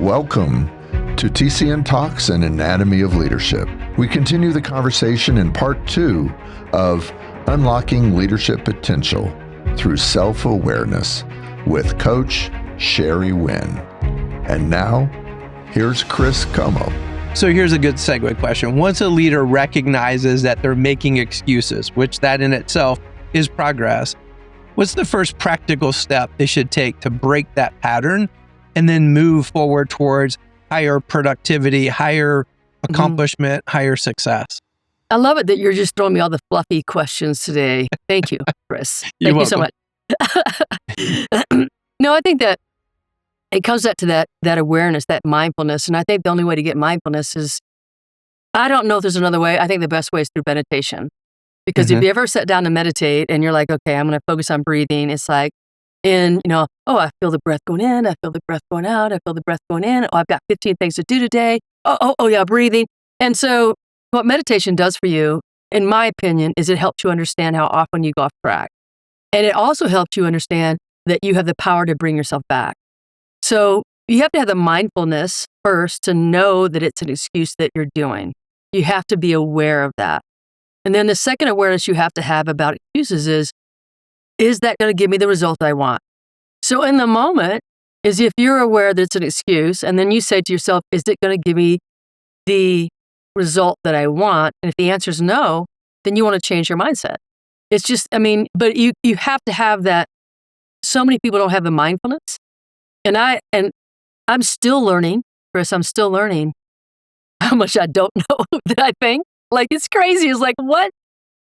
Welcome to TCNtalks, an Anatomy of Leadership. We continue the conversation in part 2 of Unlocking Leadership Potential through Self-Awareness with Coach Sherry Winn. And now, here's Chris Como. So here's a good segue question. Once a leader recognizes that they're making excuses, which that in itself is progress, what's the first practical step they should take to break that pattern and then move forward towards higher productivity, higher accomplishment, higher success? I love it that you're just throwing me all the fluffy questions today. Thank you, Chris. You're Thank you so welcome. much. No, I think that it comes back to that awareness, that mindfulness. And I think the only way to get mindfulness is, I don't know if there's another way. I think the best way is through meditation. Because if you ever sit down to meditate and you're like, okay, I'm going to focus on breathing. It's like, I feel the breath going in. I feel the breath going out. I feel the breath going in. Oh, I've got 15 things to do today. Oh, yeah, breathing. And so what meditation does for you, in my opinion, is it helps you understand how often you go off track. And it also helps you understand that you have the power to bring yourself back. So you have to have the mindfulness first to know that it's an excuse that you're doing. You have to be aware of that. And then the second awareness you have to have about excuses is that going to give me the result I want? So in the moment, is if you're aware that it's an excuse, and then you say to yourself, is it going to give me the result that I want? And if the answer is no, then you want to change your mindset. It's just, but you have to have that. So many people don't have the mindfulness. And I'm still learning, Chris, I'm still learning how much I don't know that I think. Like, it's crazy. It's like, what?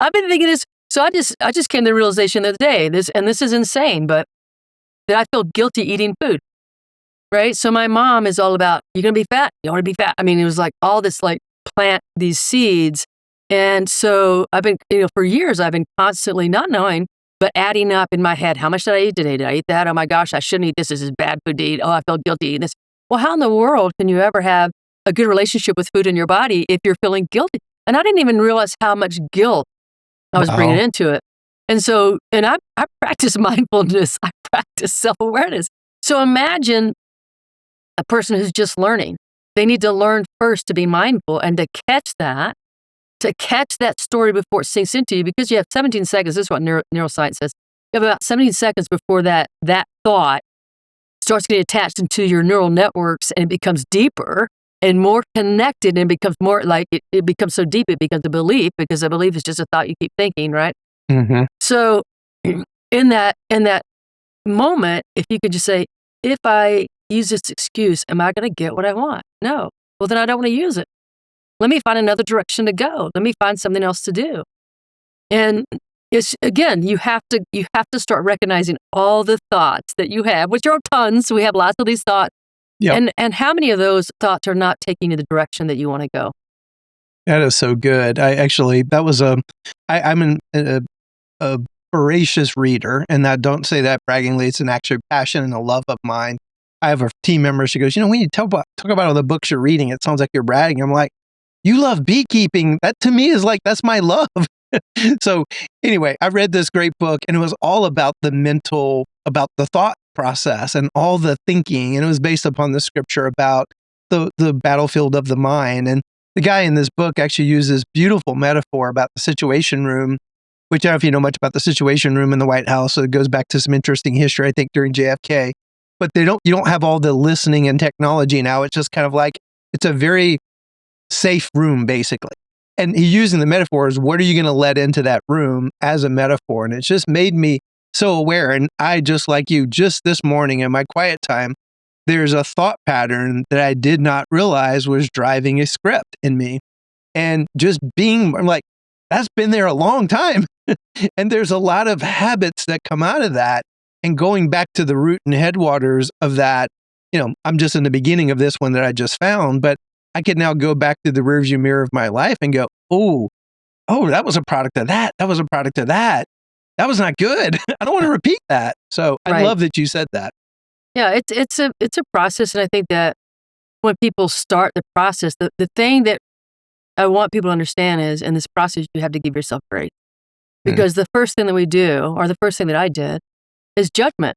I've been thinking this. So I just came to the realization the other day, this is insane, but that I feel guilty eating food, right? So my mom is all about, you're going to be fat. You want to be fat. It was like all this, like, plant these seeds. And so I've been, for years, I've been constantly not knowing, but adding up in my head, how much did I eat today? Did I eat that? Oh my gosh, I shouldn't eat this. This is bad food to eat. Oh, I feel guilty eating this. Well, how in the world can you ever have a good relationship with food in your body if you're feeling guilty? And I didn't even realize how much guilt I was bringing into it. And so, I practice mindfulness. I practice self-awareness. So imagine a person who's just learning. They need to learn first to be mindful and to catch that story before it sinks into you, because you have 17 seconds. This is what neuroscience says. You have about 17 seconds before that thought starts getting attached into your neural networks, and it becomes deeper and more connected, and becomes more like it becomes so deep it becomes a belief, because a belief is just a thought you keep thinking, right? So in that moment, if you could just say, if I use this excuse, am I going to get what I want? No. Well, then I don't want to use it. Let me find another direction to go. Let me find something else to do. And it's, again, you have to start recognizing all the thoughts that you have, which are tons. We have lots of these thoughts. Yep. And how many of those thoughts are not taking you the direction that you want to go? That is so good. I'm a voracious reader, and I don't say that braggingly. It's an actual passion and a love of mine. I have a team member. She goes, when you talk about all the books you're reading, it sounds like you're bragging. I'm like, you love beekeeping. That to me is like, that's my love. So anyway, I read this great book, and it was all about about the thought process and all the thinking. And it was based upon the scripture about the battlefield of the mind. And the guy in this book actually uses beautiful metaphor about the Situation Room, which I don't know if you know much about the Situation Room in the White House. So it goes back to some interesting history, I think, during JFK. But you don't have all the listening and technology now. It's just kind of like, it's a very safe room, basically. And he's using the metaphors, what are you going to let into that room as a metaphor? And it's just made me so aware. And I, just like you, just this morning in my quiet time, there's a thought pattern that I did not realize was driving a script in me. And I'm like, that's been there a long time. And there's a lot of habits that come out of that. And going back to the root and headwaters of that, I'm just in the beginning of this one that I just found, but I could now go back to the rearview mirror of my life and go, oh, that was a product of that. That was a product of that. That was not good. I don't want to repeat that. So I love that you said that. Yeah, it's a process. And I think that when people start the process, the thing that I want people to understand is, in this process, you have to give yourself grace. Because the first thing that we do, or the first thing that I did, is judgment.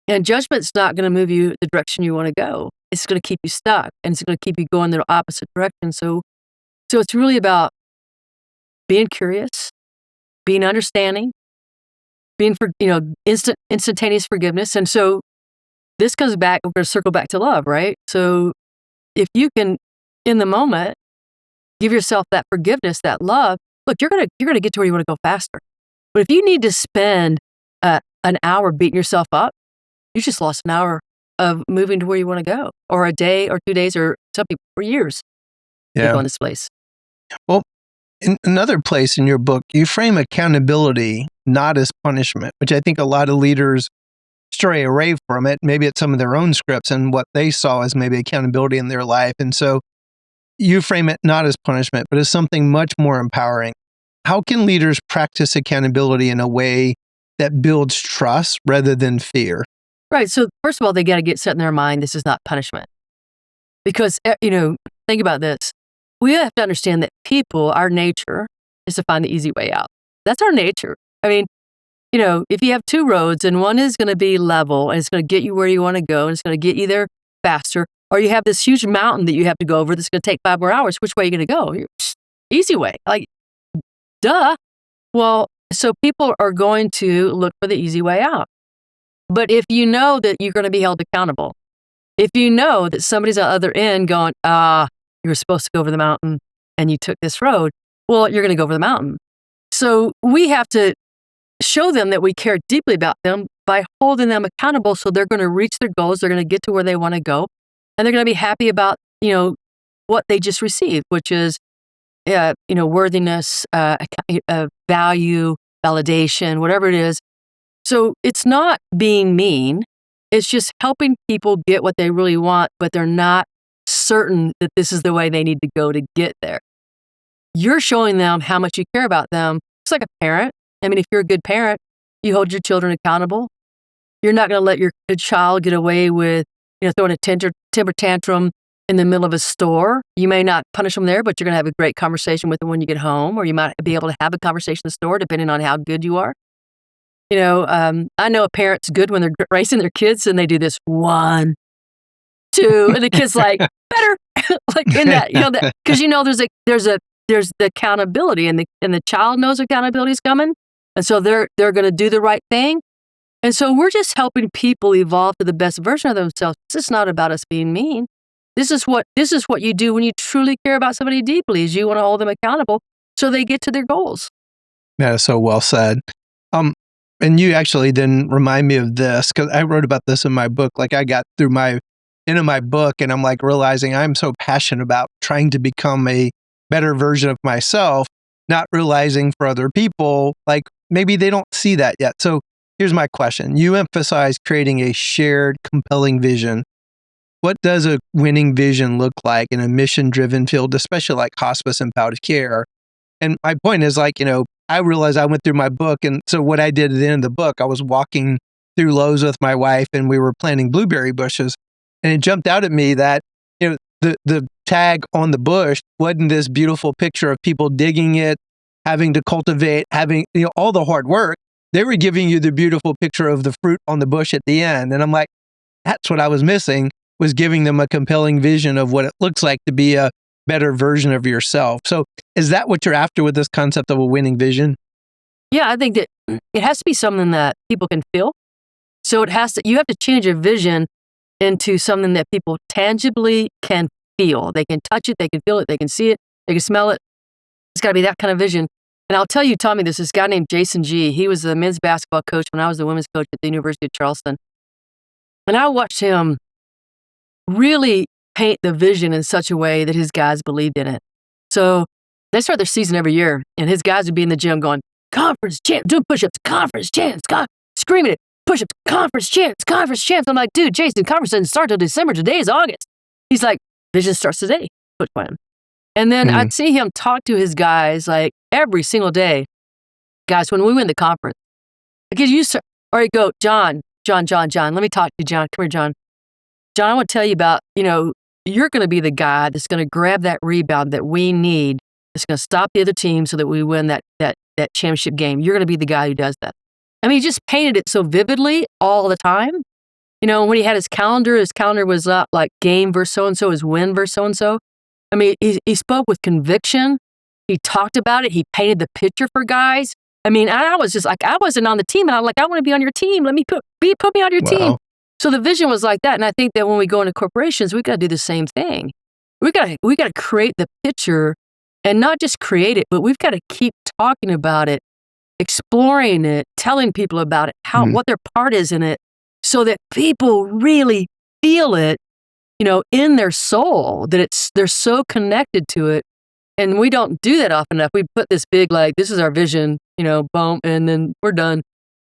And judgment's not going to move you the direction you want to go. it's going to keep you stuck and it's going to keep you going the opposite direction. So it's really about being curious, being understanding, being instantaneous forgiveness. And so this comes back, we're going to circle back to love, right? So if you can, in the moment, give yourself that forgiveness, that love, look, you're going to get to where you want to go faster. But if you need to spend an hour beating yourself up, you just lost an hour of moving to where you want to go, or a day or 2 days, or some people for years. Yeah. Go in this place. Well, in another place in your book, you frame accountability not as punishment, which I think a lot of leaders stray away from it. Maybe it's some of their own scripts and what they saw as maybe accountability in their life. And so you frame it not as punishment, but as something much more empowering. How can leaders practice accountability in a way that builds trust rather than fear? Right. So first of all, they got to get set in their mind, this is not punishment. Because, think about this. We have to understand that people, our nature is to find the easy way out. That's our nature. I mean, if you have two roads and one is going to be level and it's going to get you where you want to go and it's going to get you there faster, or you have this huge mountain that you have to go over that's going to take 5 more hours, which way are you going to go? Easy way. Like, duh. Well, so people are going to look for the easy way out. But if you know that you're going to be held accountable, if you know that somebody's at the other end going, you were supposed to go over the mountain and you took this road, well, you're going to go over the mountain. So we have to show them that we care deeply about them by holding them accountable, so they're going to reach their goals, they're going to get to where they want to go, and they're going to be happy about, what they just received, which is, worthiness, value, validation, whatever it is. So it's not being mean. It's just helping people get what they really want, but they're not certain that this is the way they need to go to get there. You're showing them how much you care about them. It's like a parent. I mean, if you're a good parent, you hold your children accountable. You're not going to let your child get away with, throwing a temper tantrum in the middle of a store. You may not punish them there, but you're going to have a great conversation with them when you get home, or you might be able to have a conversation in the store, depending on how good you are. I know a parent's good when they're racing their kids and they do this 1, 2, and the kid's like, better, like in that, because there's the accountability, and the child knows accountability is coming, and so they're going to do the right thing. And so we're just helping people evolve to the best version of themselves. This is not about us being mean. This is what you do when you truly care about somebody deeply, is you want to hold them accountable so they get to their goals. That is so well said. And you actually then remind me of this, because I wrote about this in my book. Like, I got through into my book, and I'm like realizing I'm so passionate about trying to become a better version of myself, not realizing for other people, like maybe they don't see that yet. So here's my question. You emphasize creating a shared, compelling vision. What does a winning vision look like in a mission-driven field, especially like hospice and palliative care? And my point is, like, I realized I went through my book, and so what I did at the end of the book, I was walking through Lowe's with my wife, and we were planting blueberry bushes, and it jumped out at me that the tag on the bush wasn't this beautiful picture of people digging it, having to cultivate, having all the hard work. They were giving you the beautiful picture of the fruit on the bush at the end, and I'm like, that's what I was missing, was giving them a compelling vision of what it looks like to be a better version of yourself. So is that what you're after with this concept of a winning vision? Yeah, I think that it has to be something that people can feel. So you have to change your vision into something that people tangibly can feel. They can touch it, they can feel it, they can see it, they can smell it. It's got to be that kind of vision. And I'll tell you, Tommy, this guy named Jason G. He was the men's basketball coach when I was the women's coach at the University of Charleston. And I watched him really paint the vision in such a way that his guys believed in it. So they start their season every year, and his guys would be in the gym going, conference champs, doing push-ups, conference champs, screaming it, push-ups, conference champs, conference champs. I'm like, dude, Jason, conference doesn't start till December. Today is August. He's like, vision starts today, coach plan. And then I'd see him talk to his guys like every single day. Guys, when we win the conference, because or you go, John, let me talk to you, John. Come here, John. John, I want to tell you about, you're going to be the guy that's going to grab that rebound that we need. That's going to stop the other team so that we win that championship game. You're going to be the guy who does that. I mean, he just painted it so vividly all the time. When he had his calendar was not like game versus so-and-so, his win versus so-and-so. I mean, he spoke with conviction. He talked about it. He painted the picture for guys. I mean, I was just like, I wasn't on the team, and I'm like, I want to be on your team. Let me put me on your team. So the vision was like that. And I think that when we go into corporations, we got to do the same thing. We got to create the picture, and not just create it, but we've got to keep talking about it, exploring it, telling people about it, what their part is in it, so that people really feel it, in their soul, that they're so connected to it. And we don't do that often enough. We put this big, this is our vision, boom, and then we're done.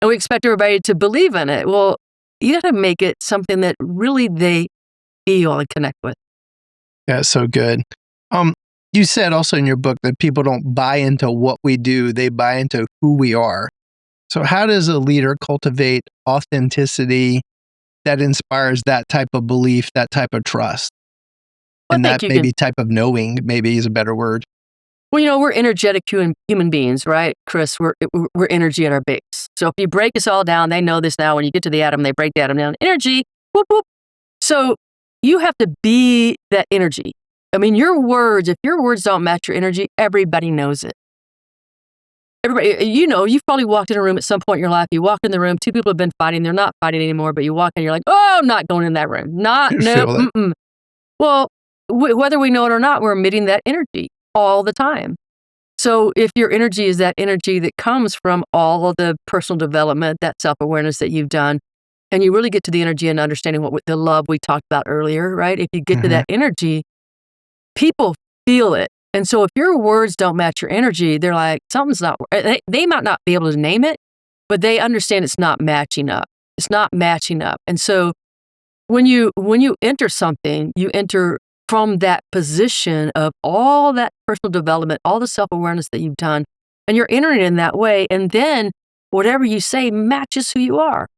And we expect everybody to believe in it. Well, you got to make it something that really they feel and connect with. Yeah, so good. You said also in your book that people don't buy into what we do, they buy into who we are. So how does a leader cultivate authenticity that inspires that type of belief, that type of trust? And that type of knowing maybe is a better word. Well, we're energetic human beings, right, Chris? We're energy at our base. So if you break us all down, they know this now. When you get to the atom, they break the atom down. Energy, whoop, whoop. So you have to be that energy. I mean, if your words don't match your energy, everybody knows it. Everybody, you've probably walked in a room at some point in your life. You walk in the room, two people have been fighting. They're not fighting anymore, but you walk in, you're like, oh, I'm not going in that room. No. Well, whether we know it or not, we're emitting that energy all the time. So if your energy is that energy that comes from all of the personal development, that self-awareness that you've done, and you really get to the energy and understanding the love we talked about earlier, right? If you get to that energy, people feel it. And so if your words don't match your energy, they're like, something's not, they might not be able to name it, but they understand it's not matching up. It's not matching up. And so when you enter something, you enter from that position of all that personal development, all the self-awareness that you've done, and you're entering in that way. And then whatever you say matches who you are.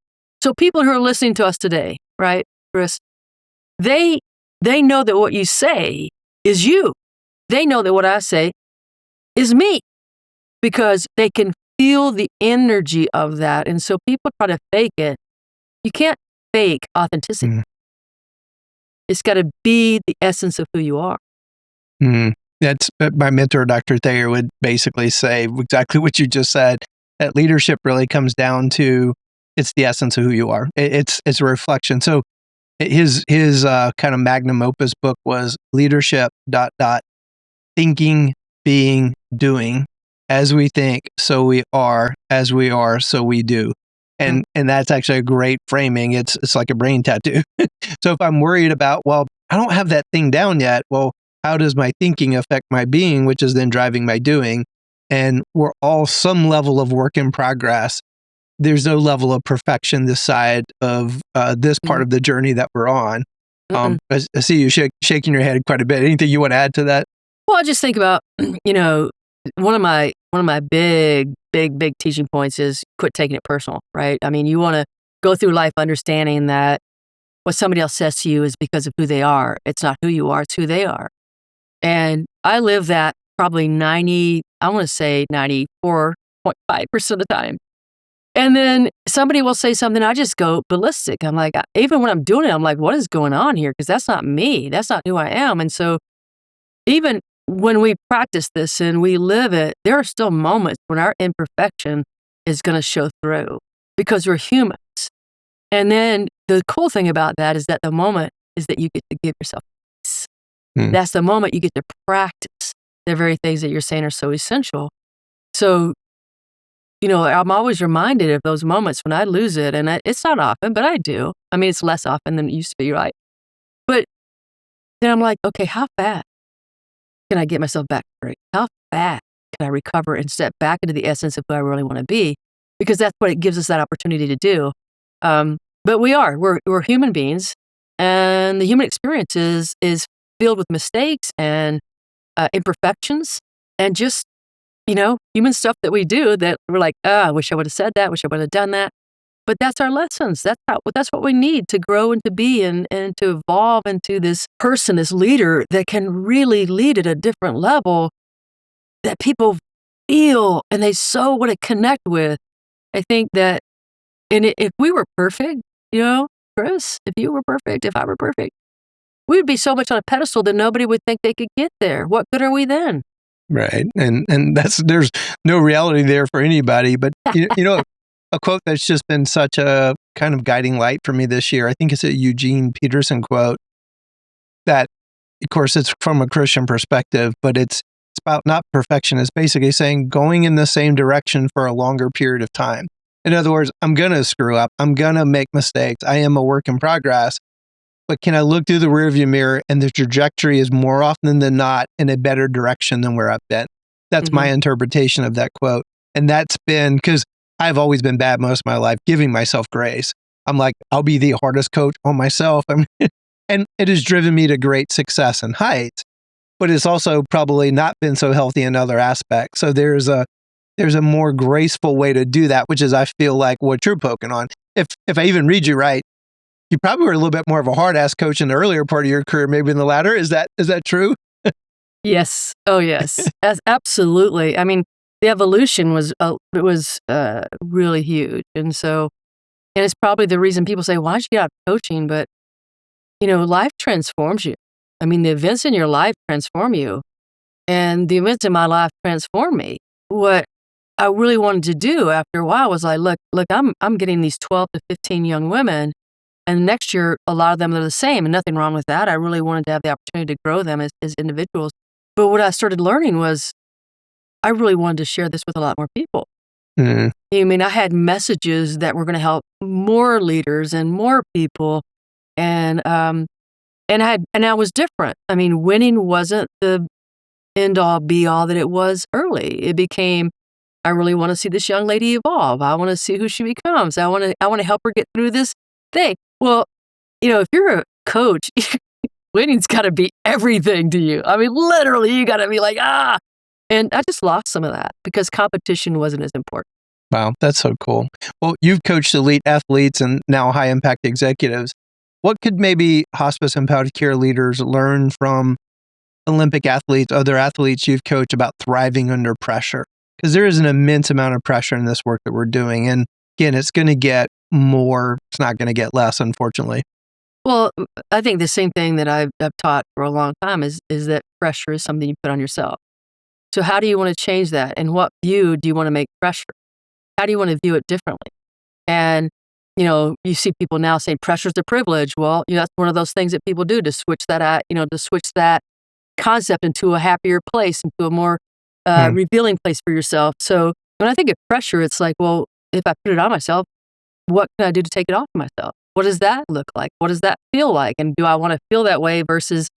So people who are listening to us today, right, Chris, they know that what you say is you. They know that what I say is me, because they can feel the energy of that. And so people try to fake it. You can't fake authenticity. It's got to be the essence of who you are. That's my mentor, Dr. Thayer, would basically say exactly what you just said. That leadership really comes down to, it's the essence of who you are. It's a reflection. So his kind of magnum opus book was leadership ... thinking, being, doing. As we think, so we are. As we are, so we do. And that's actually a great framing. It's like a brain tattoo. So if I'm worried about, well, I don't have that thing down yet. Well, how does my thinking affect my being, which is then driving my doing? And we're all some level of work in progress. There's no level of perfection this side of this part of the journey that we're on. I see you shaking your head quite a bit. Anything you want to add to that? Well, I just think about, one of my big teaching points is quit taking it personal, right? I mean, you want to go through life understanding that what somebody else says to you is because of who they are. It's not who you are, it's who they are. And I live that probably 94.5% of the time. And then somebody will say something, I just go ballistic. I'm like, even when I'm doing it, I'm like, what is going on here? Because that's not me. That's not who I am. And so even when we practice this and we live it, there are still moments when our imperfection is going to show through, because we're humans. And then the cool thing about that is that the moment is that you get to give yourself peace. That's the moment you get to practice the very things that you're saying are so essential. So, I'm always reminded of those moments when I lose it. And it's not often, but I do. I mean, it's less often than it used to be, right? But then I'm like, okay, how fast can I get myself back straight? How fast can I recover and step back into the essence of who I really want to be? Because that's what it gives us that opportunity to do. But we're human beings, and the human experience is filled with mistakes and imperfections, and just, human stuff that we do that we're like, I wish I would have said that, wish I would have done that. But that's our lessons. That's what we need to grow and to be and to evolve into this person, this leader that can really lead at a different level that people feel and they so want to connect with. I think that, and if we were perfect, Chris, if you were perfect, if I were perfect, we would be so much on a pedestal that nobody would think they could get there. What good are we then? Right. And there's no reality there for anybody. But, a quote that's just been such a kind of guiding light for me this year, I think it's a Eugene Peterson quote that, of course, it's from a Christian perspective, but it's about not perfection. It's basically saying going in the same direction for a longer period of time. In other words, I'm going to screw up. I'm going to make mistakes. I am a work in progress. But can I look through the rearview mirror and the trajectory is more often than not in a better direction than where I've been? That's my interpretation of that quote. And that's been, because I've always been bad most of my life, giving myself grace. I'm like, I'll be the hardest coach on myself. And it has driven me to great success and heights, but it's also probably not been so healthy in other aspects. So there's a more graceful way to do that, which is, I feel like, what you're poking on. If I even read you right, you probably were a little bit more of a hard-ass coach in the earlier part of your career, maybe in the latter. Is that true? Yes. Oh, yes. Absolutely. I mean, the evolution was really huge. And it's probably the reason people say, why did you get out of coaching? But, life transforms you. I mean, the events in your life transform you. And the events in my life transformed me. What I really wanted to do after a while was like, look, I'm getting these 12 to 15 young women. And next year, a lot of them are the same, and nothing wrong with that. I really wanted to have the opportunity to grow them as individuals. But what I started learning was I really wanted to share this with a lot more people. I mean, I had messages that were going to help more leaders and more people, and I was different. I mean, winning wasn't the end all be all that it was early. It became, I really want to see this young lady evolve. I want to see who she becomes. I want to help her get through this thing. Well, if you're a coach, winning's got to be everything to you. I mean, literally, you got to be like, And I just lost some of that because competition wasn't as important. Wow, that's so cool. Well, you've coached elite athletes and now high-impact executives. What could maybe hospice empowered care leaders learn from Olympic athletes, other athletes you've coached about thriving under pressure? Because there is an immense amount of pressure in this work that we're doing. And again, it's going to get more. It's not going to get less, unfortunately. Well, I think the same thing that I've taught for a long time is that pressure is something you put on yourself. So how do you want to change that? And what view do you want to make pressure? How do you want to view it differently? And, you see people now saying pressure's a privilege. Well, that's one of those things that people do to switch that, to switch that concept into a happier place, into a more revealing place for yourself. So when I think of pressure, it's like, well, if I put it on myself, what can I do to take it off of myself? What does that look like? What does that feel like? And do I want to feel that way versus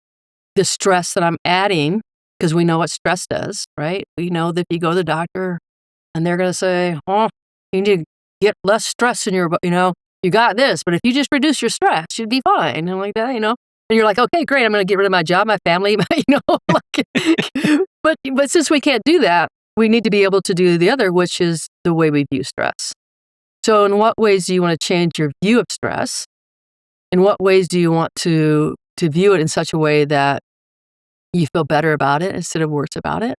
the stress that I'm adding? Because we know what stress does, right? We know that if you go to the doctor and they're going to say, oh, you need to get less stress in your, you got this, but if you just reduce your stress, you'd be fine. And like that, and you're like, okay, great. I'm going to get rid of my job, my family, but since we can't do that, we need to be able to do the other, which is the way we view stress. So in what ways do you want to change your view of stress? In what ways do you want to view it in such a way that you feel better about it instead of worse about it?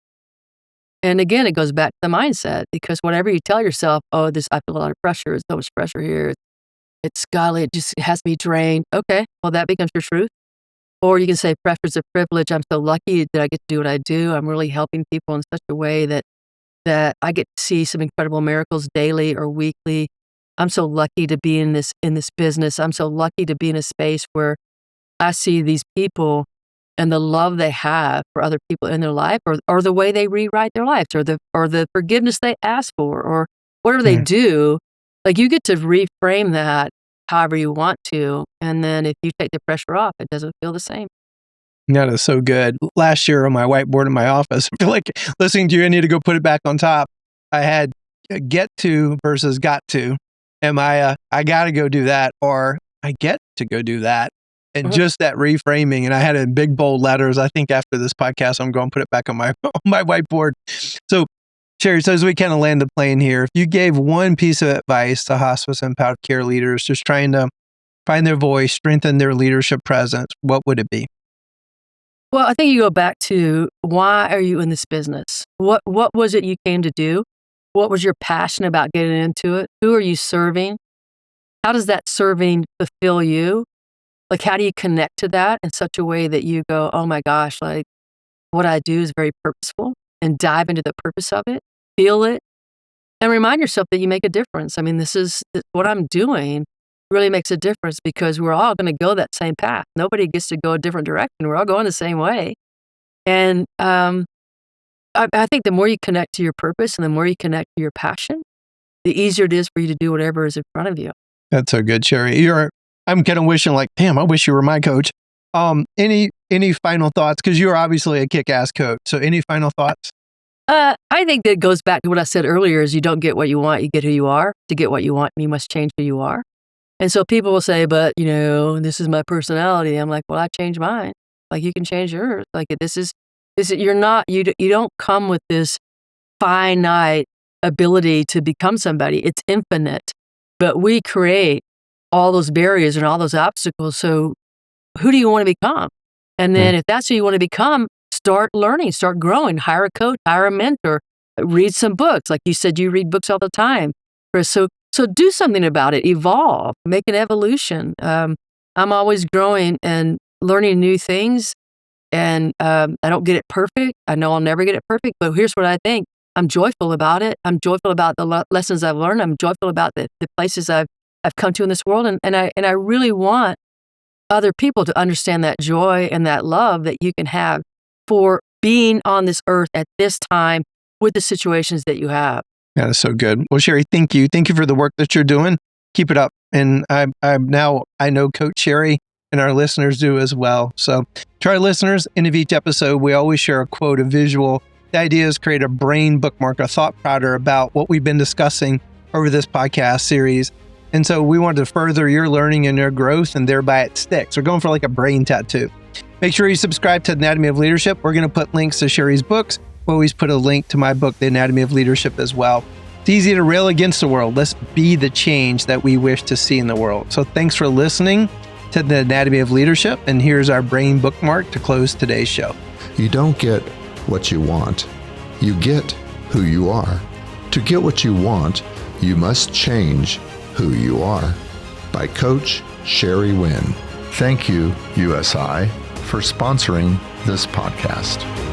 And again, it goes back to the mindset, because whatever you tell yourself, I feel a lot of pressure, there's so much pressure here, it's golly, it just has to be drained. Okay, well, that becomes your truth. Or you can say, pressure's a privilege. I'm so lucky that I get to do what I do. I'm really helping people in such a way that I get to see some incredible miracles daily or weekly. I'm so lucky to be in this business. I'm so lucky to be in a space where I see these people and the love they have for other people in their life, or the way they rewrite their lives, or the forgiveness they ask for, or whatever they do. Like, you get to reframe that however you want to, and then if you take the pressure off, it doesn't feel the same. That is so good. Last year on my whiteboard in my office, I feel like listening to you, I need to go put it back on top. I had get to versus got to. Am I got to go do that, or I get to go do that? And just that reframing. And I had it in big bold letters. I think after this podcast, I'm going to put it back on my whiteboard. So, Sherry, so as we kind of land the plane here, if you gave one piece of advice to hospice empowered care leaders just trying to find their voice, strengthen their leadership presence, what would it be? Well, I think you go back to, why are you in this business? What was it you came to do? What was your passion about getting into it? Who are you serving? how does that serving fulfill you? Like, how do you connect to that in such a way that you go, oh my gosh, like what I do is very purposeful, and dive into the purpose of it, feel it, and remind yourself that you make a difference. I mean, what I'm doing really makes a difference because we're all going to go that same path. Nobody gets to go a different direction. We're all going the same way. And I think the more you connect to your purpose and the more you connect to your passion, the easier it is for you to do whatever is in front of you. That's so good, Sherry. I'm kind of wishing like, damn, I wish you were my coach. Any final thoughts? Because you're obviously a kick-ass coach. So any final thoughts? I think that goes back to what I said earlier is you don't get what you want, you get who you are. To get what you want, you must change who you are. And so people will say, but this is my personality. I'm like, well, I changed mine. Like you can change yours. Like you don't come with this finite ability to become somebody. It's infinite. But we create all those barriers and all those obstacles. So who do you want to become? And then if that's who you want to become, start learning, start growing, hire a coach, hire a mentor, read some books. Like you said, you read books all the time. So do something about it, evolve, make an evolution. I'm always growing and learning new things. And I don't get it perfect. I know I'll never get it perfect, but here's what I think. I'm joyful about it. I'm joyful about the lessons I've learned. I'm joyful about the places I've come to in this world. And I really want other people to understand that joy and that love that you can have for being on this earth at this time with the situations that you have. That is so good. Well, Sherry, thank you. Thank you for the work that you're doing. Keep it up. And I know Coach Sherry and our listeners do as well. So to our listeners, end of each episode, we always share a quote, a visual. The idea is create a brain bookmark, a thought powder about what we've been discussing over this podcast series. And so we want to further your learning and your growth, and thereby it sticks. We're going for like a brain tattoo. Make sure you subscribe to Anatomy of Leadership. We're going to put links to Sherry's books. We'll always put a link to my book, The Anatomy of Leadership, as well. It's easy to rail against the world. Let's be the change that we wish to see in the world. So thanks for listening to The Anatomy of Leadership. And here's our brain bookmark to close today's show. You don't get what you want. You get who you are. To get what you want, you must change who you are. By Coach Sherry Winn. Thank you, USI, for sponsoring this podcast.